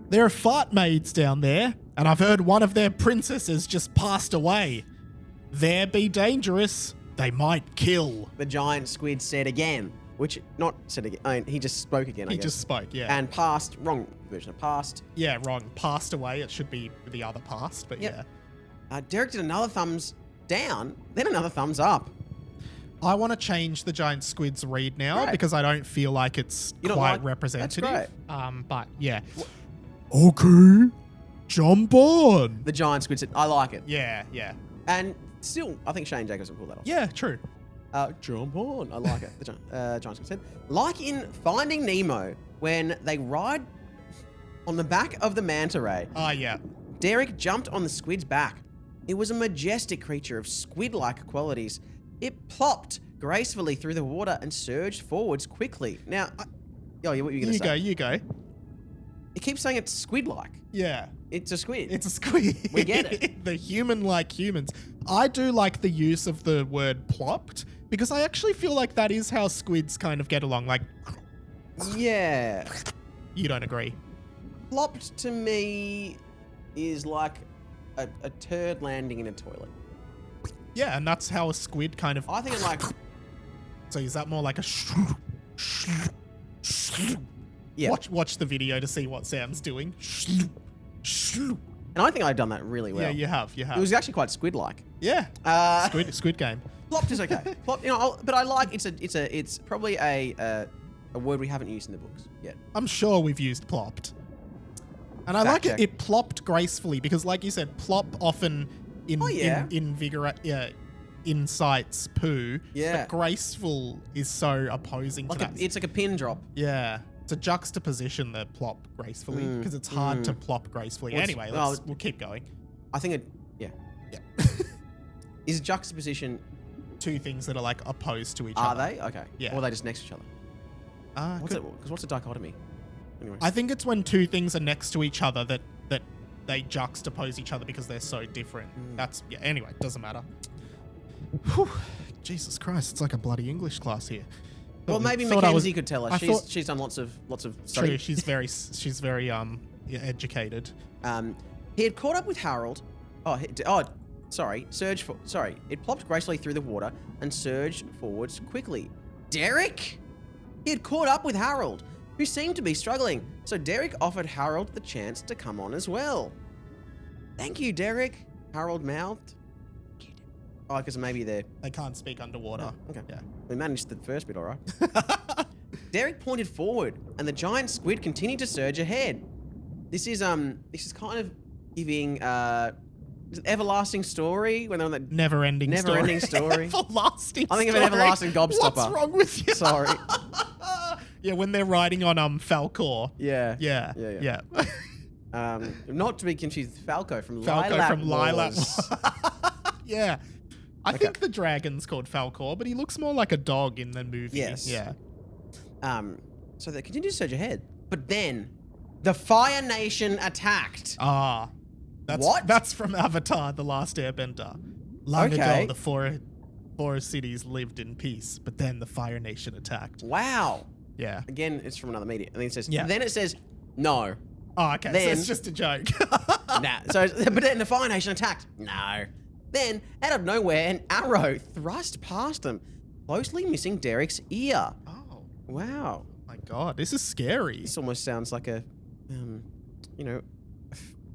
There are fart maids down there, and I've heard one of their princesses just passed away. There be dangerous. They might kill. The giant squid said again, he just spoke again, I guess. He just spoke, yeah. And passed, wrong version of passed. Yeah, wrong. Passed away. It should be the other past, but yeah. Derrick did another thumbs down, then another thumbs up. I want to change the giant squid's read now because I don't feel like it's quite representative. That's great. But yeah. Okay, jump on. The giant squid said, I like it. Yeah. And still, I think Shane Jacobs will pull that off. Yeah, true. Jump on. I like it. The giant squid said, like in Finding Nemo, when they ride on the back of the manta ray. Yeah. Derrick jumped on the squid's back. It was a majestic creature of squid-like qualities. It plopped gracefully through the water and surged forwards quickly. Now, what were you going to say? You go. It keeps saying it's squid-like. Yeah. It's a squid. It's a squid. We get it. The human-like humans. I do like the use of the word plopped because I actually feel like that is how squids kind of get along. Like, yeah. You don't agree? Plopped to me is like a turd landing in a toilet. Yeah, and that's how a squid kind of... I think it's like... So is that more like a... Yeah. Watch the video to see what Sam's doing. And I think I've done that really well. Yeah, you have. It was actually quite squid-like. Yeah. Squid game. Plopped is okay. Plopped, but I like it's probably a word we haven't used in the books yet. I'm sure we've used plopped. And I like it. It plopped gracefully because, like you said, plop often incites poo. Yeah. But graceful is so opposing to that. It's like a pin drop. Yeah. It's a juxtaposition, the plop gracefully, because it's hard to plop gracefully. Anyway, we'll keep going. I think Yeah. Is juxtaposition two things that are like opposed to each other? other? Are they? Okay. Yeah. Or are they just next to each other? What's a dichotomy? Anyway. I think it's when two things are next to each other that they juxtapose each other because they're so different. Anyway, it doesn't matter. Whew. Jesus Christ, it's like a bloody English class here. Well, maybe Mackenzie could tell us. She's done lots of study. True, she's very educated. He had caught up with Harold. It plopped gracefully through the water and surged forwards quickly. Derrick? He had caught up with Harold, who seemed to be struggling, so Derrick offered Harold the chance to come on as well. Thank you, Derrick, Harold mouthed. Oh, because maybe they can't speak underwater. Oh, okay. Yeah. We managed the first bit all right. Derrick pointed forward, and the giant squid continued to surge ahead. This is kind of giving everlasting story when they're on that never-ending story. Everlasting. I think of an everlasting gobstopper. What's wrong with you? Sorry. Yeah, when they're riding on Falcor. Yeah. Not to be confused with Falco from Falco Lilac from Wars. Yeah. I think the dragon's called Falcor, but he looks more like a dog in the movie. Yes. Yeah. So they continue to surge ahead. But then the Fire Nation attacked. That's from Avatar, The Last Airbender. Long ago, the four cities lived in peace, but then the Fire Nation attacked. Wow. Yeah. Again, it's from another media. And then it says, Then it says, no. Oh, okay. Then, so it's just a joke. Nah. So, but then the Fire Nation attacked. No. Then, out of nowhere, an arrow thrust past them, closely missing Derrick's ear. Oh. Wow. My God, this is scary. This almost sounds like a,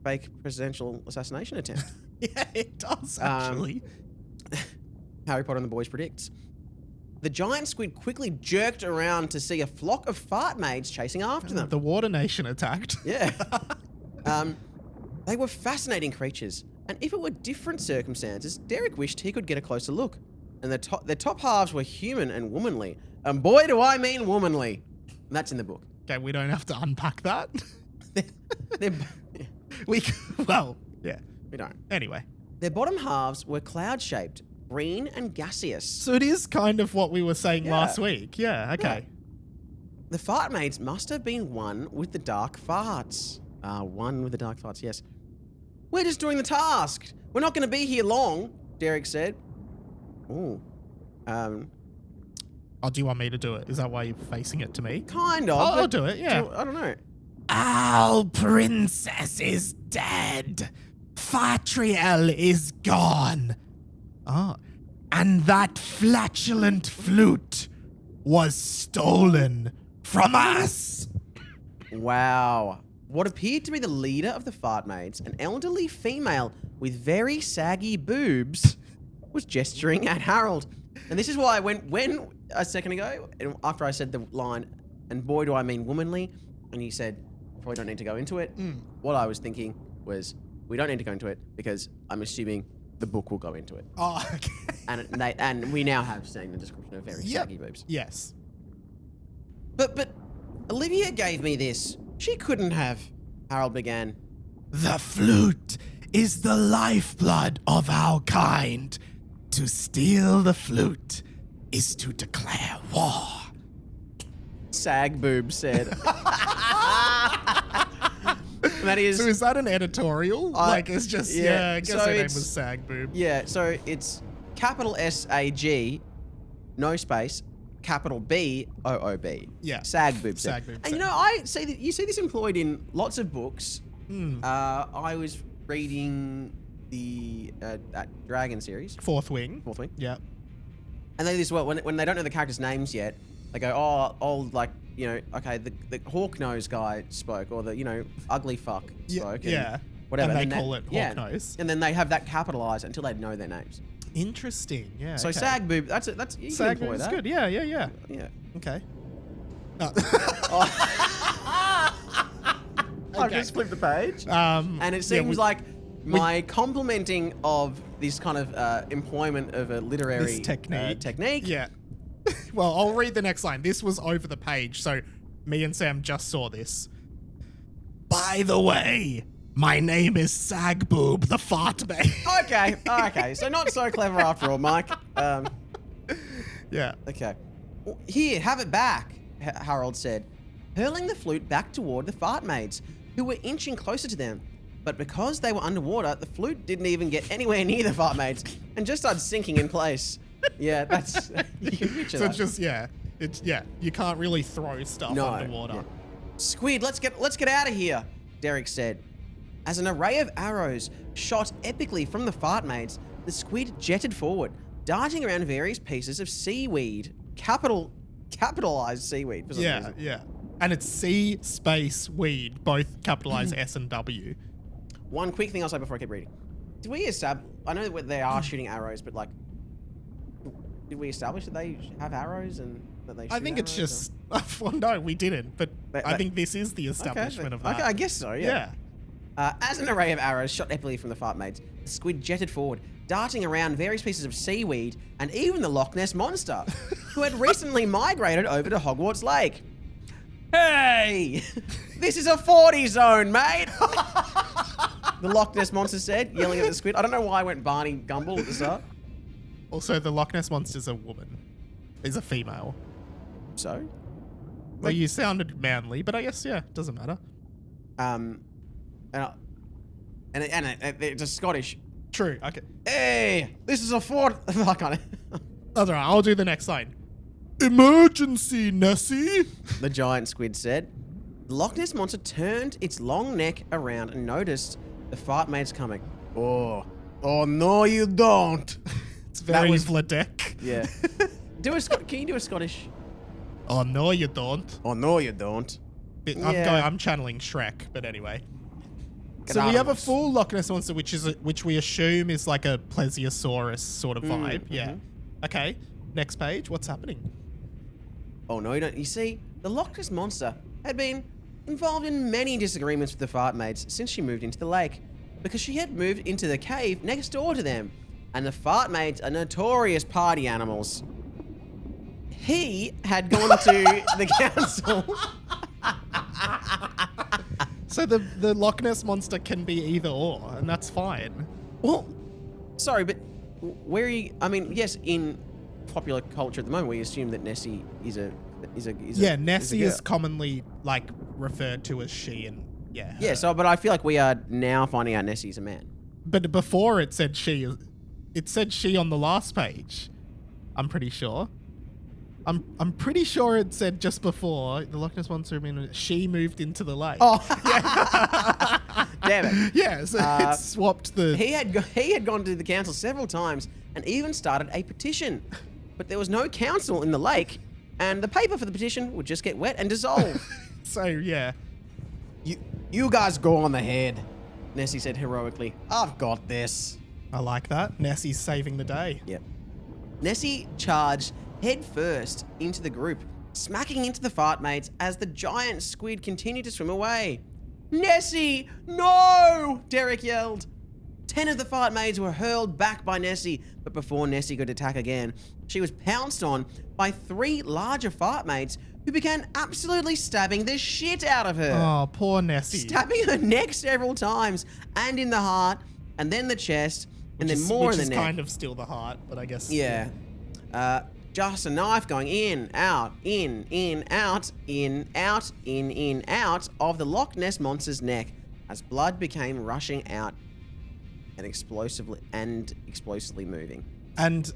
fake presidential assassination attempt. Yeah, it does, actually. Harry Potter and the Boys predicts. The giant squid quickly jerked around to see a flock of fart maids chasing after them. The Water Nation attacked. Yeah. They were fascinating creatures, and if it were different circumstances, Derrick wished he could get a closer look. And their top halves were human and womanly. And boy, do I mean womanly. And that's in the book. Okay, we don't have to unpack that. Yeah. We don't. Anyway. Their bottom halves were cloud-shaped, green and gaseous. So it is kind of what we were saying last week. Yeah, okay. Yeah. The fart maids must have been one with the dark farts. One with the dark farts, yes. We're just doing the task. We're not going to be here long, Derrick said. Ooh. Oh, do you want me to do it? Is that why you're facing it to me? Kind of. I'll do it, yeah. I don't know. Our princess is dead. Fatriel is gone. Oh. And that flatulent flute was stolen from us. Wow. What appeared to be the leader of the fart maids, an elderly female with very saggy boobs, was gesturing at Harold. And this is why when a second ago, after I said the line, and boy do I mean womanly, and you said, probably don't need to go into it, what I was thinking was, we don't need to go into it because I'm assuming the book will go into it. Oh, okay. And we now have seen the description of very saggy boobs. Yes. But Olivia gave me this. She couldn't have. Harold began. The flute is the lifeblood of our kind. To steal the flute is to declare war. Sag boob said. That is. So is that an editorial? It's just I guess her name was Sag Boob. Yeah, so it's capital S-A-G, no space, capital B-O-O-B. Yeah. Sag Boob said. Sag Boob. And I see that you see this employed in lots of books. I was reading the that Dragon series. Fourth Wing. Yeah. And they do this well when they don't know the characters' names yet. They go, okay, the hawk nose guy spoke, or the ugly fuck spoke, and whatever. And they call it hawk nose. And then they have that capitalized until they know their names. Interesting. Yeah. So okay. Sag boob. That's you Sag can employ boob is that. good. Yeah. Yeah. Okay. I've just flipped the page. And it seems like my complimenting of this kind of employment of a literary technique. Yeah. Well, I'll read the next line. This was over the page, so me and Sam just saw this. By the way, my name is Sag Boob, the fart babe. Okay. So not so clever after all, Mike. Yeah. Okay. Well, here, have it back, Harold said, hurling the flute back toward the fart maids, who were inching closer to them. But because they were underwater, the flute didn't even get anywhere near the fart maids and just started sinking in place. Yeah, that's... You can picture that. It's just, you can't really throw stuff underwater. Yeah. Squid, let's get out of here, Derrick said. As an array of arrows shot epically from the fart maids, the squid jetted forward, darting around various pieces of seaweed. Capitalized seaweed for some reason. Yeah. And it's C space weed, both capitalized S and W. One quick thing I'll say before I keep reading. Did we establish... I know that they are shooting arrows, but did we establish that they have arrows and that they shoot I think it's just... Well, no, we didn't, but I think this is the establishment of that. Okay, I guess so, yeah. As an array of arrows shot epically from the fart maids, the squid jetted forward, darting around various pieces of seaweed and even the Loch Ness Monster, who had recently migrated over to Hogwarts Lake. Hey, this is a 40 zone, mate. The Loch Ness Monster said, yelling at the squid. I don't know why I went Barney Gumble at the start. Also, the Loch Ness Monster's a woman. Is a female. So? Well, you sounded manly, but I guess, yeah, doesn't matter. And it's a Scottish. True, okay. Hey, this is a fort. I can't. That's all right, I'll do the next line. Emergency, Nessie. The giant squid said. The Loch Ness Monster turned its long neck around and noticed the fart mates coming. Oh no, you don't. It's very Vladek. Yeah. Can you do a Scottish? Oh no, you don't. Oh no, you don't. I'm channeling Shrek, but anyway. So we have a full Loch Ness Monster, which we assume is like a plesiosaurus sort of vibe. Yeah. Okay. Next page. What's happening? Oh no, you don't. You see, the Loch Ness Monster had been involved in many disagreements with the fart mates since she moved into the lake, because she had moved into the cave next door to them, and the fart mates are notorious party animals. He had gone to the council. So the Loch Ness Monster can be either or, and that's fine. Well, sorry, but where are you? I mean, yes, in popular culture at the moment, we assume that Nessie is a Nessie is commonly like referred to as she, and her. Yeah. So, but I feel like we are now finding out Nessie's a man. But before it said she. It said she on the last page. I'm pretty sure. I'm pretty sure it said just before the Loch Ness Monster. She moved into the lake. Oh, yeah. Damn it! Yeah, so it swapped the. He had gone to the council several times and even started a petition, but there was no council in the lake, and the paper for the petition would just get wet and dissolve. So yeah, you guys go on ahead, Nessie said heroically. I've got this. I like that. Nessie's saving the day. Yep. Nessie charged head first into the group, smacking into the fart mates as the giant squid continued to swim away. Nessie, no! Derrick yelled. 10 of the fart mates were hurled back by Nessie, but before Nessie could attack again, she was pounced on by 3 larger fart mates who began absolutely stabbing the shit out of her. Oh, poor Nessie. Stabbing her neck several times, and in the heart, and then the chest, and then more in the neck. Which is kind of still the heart, but I guess. Yeah. Just a knife going in, out, out of the Loch Ness Monster's neck as blood became rushing out and explosively moving. And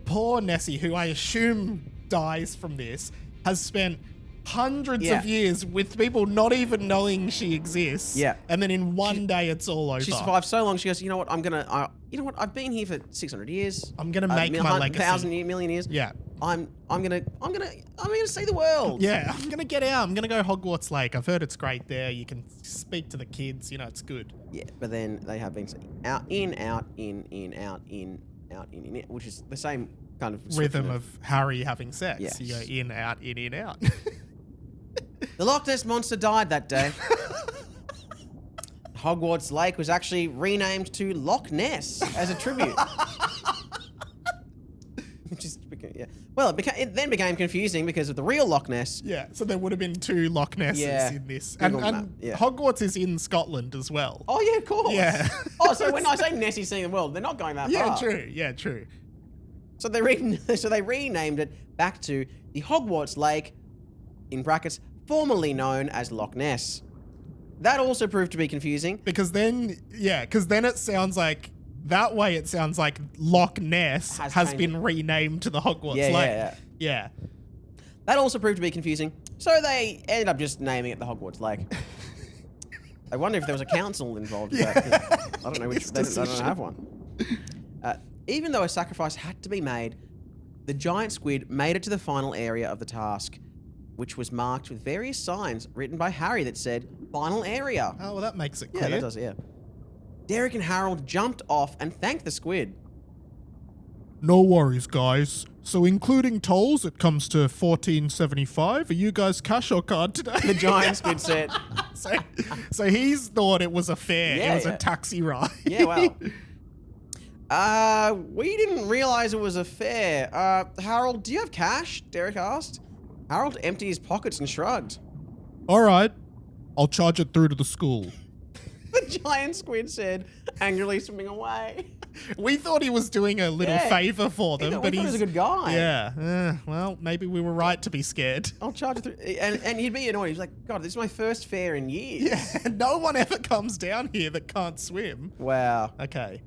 poor Nessie, who I assume dies from this, has spent hundreds of years with people not even knowing she exists. Yeah. And then in one day, it's all over. She survived so long, she goes, you know what, I've been here for 600 years. I'm going to make my legacy. 1,000 million years. Yeah. I'm gonna see the world. Yeah, I'm gonna get out. I'm gonna go Hogwarts Lake. I've heard it's great there. You can speak to the kids. You know, it's good. Yeah, but then they have been out, in, which is the same kind of rhythm of Harry having sex. Yes. You go in, out. The Loch Ness Monster died that day. Hogwarts Lake was actually renamed to Loch Ness as a tribute. Which is, yeah. Well, it then became confusing because of the real Loch Ness. Yeah, so there would have been 2 Loch Nesses in this. And Hogwarts is in Scotland as well. Oh, yeah, of course. Yeah. Oh, so when I say Nessie's seeing the world, they're not going that far. Yeah, true. So they renamed it back to the Hogwarts Lake, in brackets, formerly known as Loch Ness. That also proved to be confusing. Because then it sounds like... That way, it sounds like Loch Ness has been renamed to the Hogwarts Lake. Yeah. That also proved to be confusing, so they ended up just naming it the Hogwarts Lake. I wonder if there was a council involved with that. I don't know which. They don't have one. Even though a sacrifice had to be made, the giant squid made it to the final area of the task, which was marked with various signs written by Harry that said "Final Area." Oh, well, that makes it clear. Yeah, that does. Yeah. Derrick and Harold jumped off and thanked the squid. No worries, guys. So including tolls, it comes to $14.75. Are you guys cash or card today? The giant squid said. So he's thought it was a fare. Yeah, it was a taxi ride. Yeah, well. We didn't realize it was a fare. Harold, do you have cash? Derrick asked. Harold emptied his pockets and shrugged. All right, I'll charge it through to the school. The giant squid said, angrily swimming away. We thought he was doing a little favor for them, but he was a good guy. Yeah. Well, maybe we were right to be scared. I'll charge it through. And he'd be annoyed. He's like, God, this is my first fair in years. Yeah, no one ever comes down here that can't swim. Wow. Okay.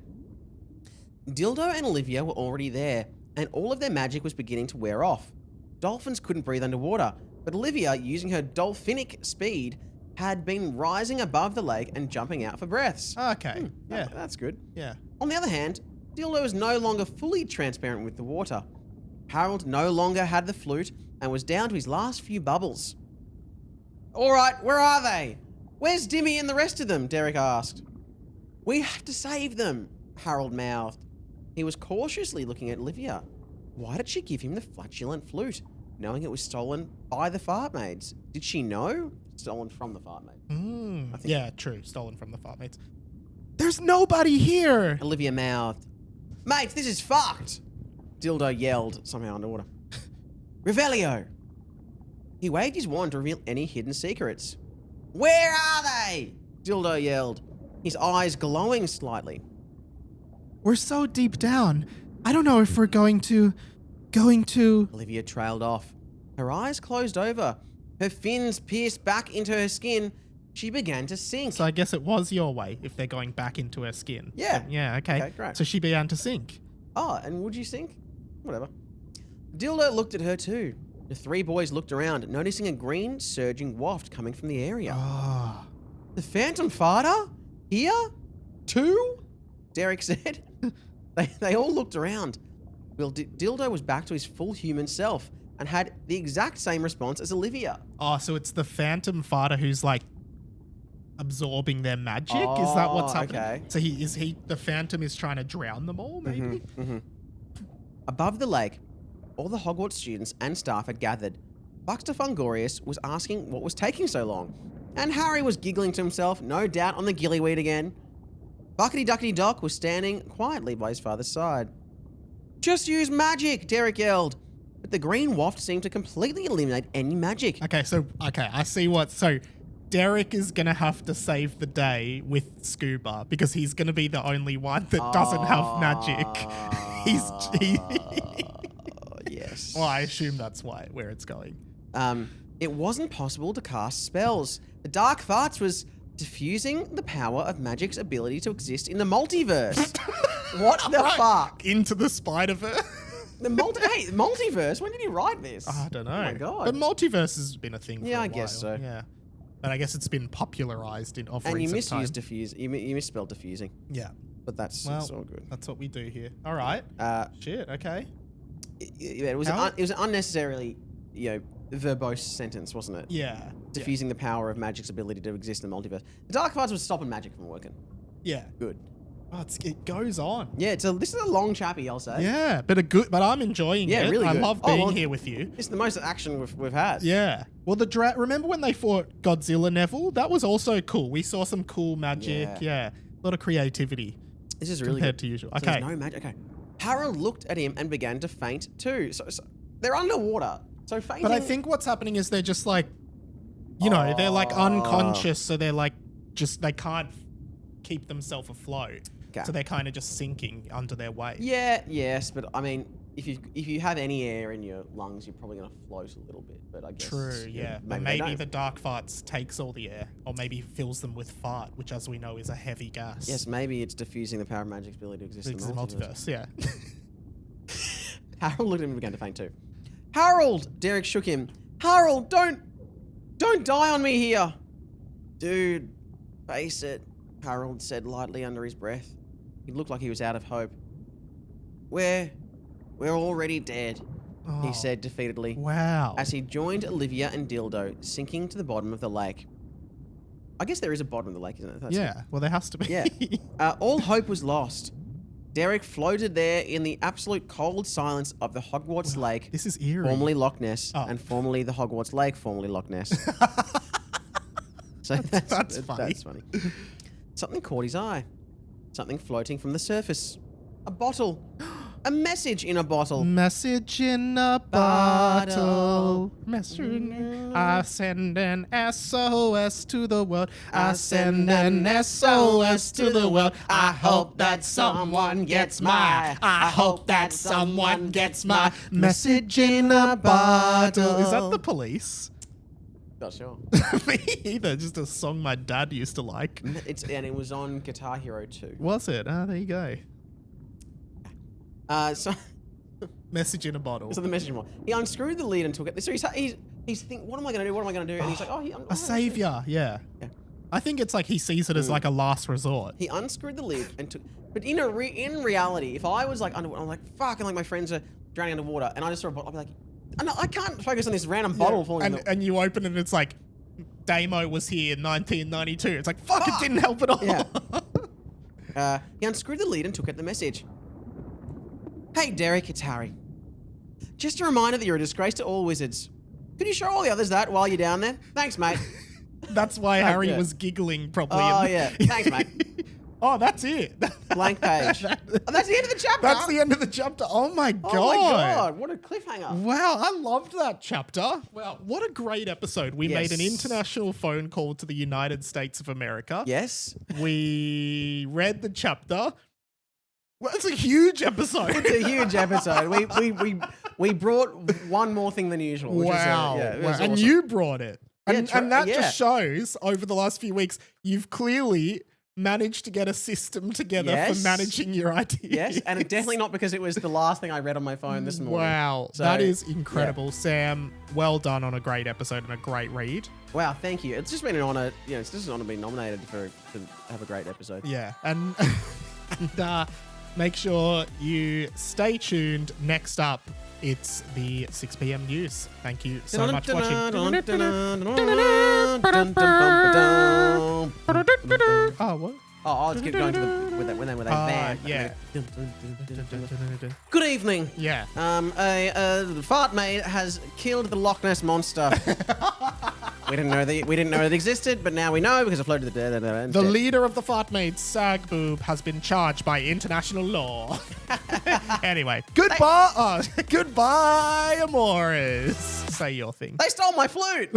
Dyldo and Olivia were already there, and all of their magic was beginning to wear off. Dolphins couldn't breathe underwater, but Olivia, using her dolphinic speed, had been rising above the lake and jumping out for breaths. Okay. Yeah. That's good. Yeah. On the other hand, Dyldo was no longer fully transparent with the water. Harold no longer had the flute and was down to his last few bubbles. All right, where are they? Where's Dimmy and the rest of them? Derrick asked. We have to save them, Harold mouthed. He was cautiously looking at Olivia. Why did she give him the flatulent flute, knowing it was stolen by the fart maids? Did she know? Stolen from the fart maids. Yeah, true. Stolen from the fart maids. There's nobody here! Olivia mouthed. Mate, this is fucked! Dyldo yelled, somehow underwater. Revelio! He waved his wand to reveal any hidden secrets. Where are they? Dyldo yelled, his eyes glowing slightly. We're so deep down. I don't know if we're going to... Olivia trailed off. Her eyes closed over. Her fins pierced back into her skin. She began to sink. So I guess it was your way if they're going back into her skin. Yeah. Yeah, okay. Okay, great. So she began to sink. Oh, and would you sink? Whatever. Dyldo looked at her too. The three boys looked around, noticing a green, surging waft coming from the area. Oh. The Phantom Farter? Here? Too? Derrick said. They all looked around. Well, Dyldo was back to his full human self and had the exact same response as Olivia. Oh, so it's the Phantom Farter who's like absorbing their magic? Is that what's happening? Okay. So the Phantom is trying to drown them all, maybe? Above the lake, all the Hogwarts students and staff had gathered. Buxter Fungorius was asking what was taking so long, and Harry was giggling to himself, no doubt on the gillyweed again. Buckety Duckety Dock was standing quietly by his father's side. Just use magic, Derrick yelled. But the green waft seemed to completely eliminate any magic. Okay, I see what... So Derrick is going to have to save the day with Scuba because he's going to be the only one that doesn't have magic. Yes. Well, I assume that's where it's going. It wasn't possible to cast spells. The Dark Farts was diffusing the power of magic's ability to exist in the multiverse. What the fuck? Into the Spider-Verse? Multiverse? When did he write this? I don't know. Oh my God. But multiverse has been a thing for a while. I guess so. Yeah. But I guess it's been popularized in And you misused diffuse. You misspelled diffusing. Yeah. But that's well, it's all good. That's what we do here. All right. Shit. Okay. It was an unnecessarily, verbose sentence, wasn't it? Yeah. Diffusing the power of magic's ability to exist in the multiverse. The Dark Farts was stopping magic from working. Yeah. Good. Oh, it goes on. Yeah. This is a long chappy, I'll say. Yeah, but I'm enjoying it. Yeah, really good. I love being here with you. It's the most action we've had. Yeah. Well, remember when they fought Godzilla, Neville? That was also cool. We saw some cool magic. Yeah. A lot of creativity. This is really compared good. to usual. So okay. There's no magic. Okay. Harold looked at him and began to faint too. So they're underwater. So fainting. But I think what's happening is they're just like, they're like unconscious. So they're like, they can't keep themselves afloat. Okay. So they're kind of just sinking under their weight. Yeah, yes. But I mean, if you have any air in your lungs, you're probably going to float a little bit. But I guess. True, yeah. Maybe the Dark Farts takes all the air. Or maybe fills them with fart, which as we know is a heavy gas. Yes, maybe it's diffusing the power of magic's ability to exist in the multiverse. Yeah. Harold looked at him and began to faint too. Harold! Derrick shook him. Harold, don't die on me here. Dude, face it, Harold said lightly under his breath. He looked like he was out of hope. We're already dead, he said defeatedly. Wow. As he joined Olivia and Dyldo sinking to the bottom of the lake. I guess there is a bottom of the lake, isn't it? That's well, there has to be. Yeah. All hope was lost. Derrick floated there in the absolute cold silence of the Hogwarts Lake. This is eerie. Formerly Loch Ness, and formerly the Hogwarts Lake, formerly Loch Ness. So that's funny. That's funny. Something caught his eye. Something floating from the surface. A bottle. A message in a bottle. Message in a bottle. I send an SOS to the world. I send an SOS to the world. I hope that someone gets my. I hope that someone gets my message in a bottle. Is that the Police? Not sure. Me either. Just a song my dad used to like. And it was on Guitar Hero 2. Was it? Ah, there you go. So message in a bottle. So the message in a bottle. He unscrewed the lid and took it. So he's thinking, what am I going to do? What am I going to do? And he's like, a savior. Yeah. I think it's like he sees it as like a last resort. He unscrewed the lid and took. But in reality, if I was like underwater, I'm like, fuck, and like my friends are drowning underwater, and I just saw a bottle, I'd be like, I can't focus on this random bottle falling. And you open it and it's like, Damo was here in 1992. It's like, fuck, it didn't help at all. Yeah. He unscrewed the lid and took out the message. Hey, Derrick, it's Harry. Just a reminder that you're a disgrace to all wizards. Could you show all the others that while you're down there? Thanks, mate. That's why Harry was giggling probably. Oh, yeah. Thanks, mate. Oh, that's it. Blank page. That's the end of the chapter. That's the end of the chapter. Oh my god. Oh my god. What a cliffhanger. Wow, I loved that chapter. Wow, what a great episode. We made an international phone call to the United States of America. Yes. We read the chapter. Well, it's a huge episode. It's a huge episode. We brought one more thing than usual. Which wow. Was awesome. And you brought it. And that yeah. just shows over the last few weeks, you've clearly managed to get a system together for managing your ideas. Yes, and definitely not because it was the last thing I read on my phone this morning. Wow, so, that is incredible. Yeah. Sam, well done on a great episode and a great read. Wow, thank you. It's just been an honor. It's just an honor being nominated to have a great episode. Yeah, and make sure you stay tuned. Next up, it's the 6 p.m. news. Thank you so much for watching. Oh, what? Oh, I'll just keep going to with that band. Yeah. Good evening. Yeah. A fart maid has killed the Loch Ness monster. We didn't know it existed, but now we know because it floated the dead. The leader of the fart maid, Sag Boob, has been charged by international law. Anyway, goodbye, goodbye, Amores. Say your thing. They stole my flute.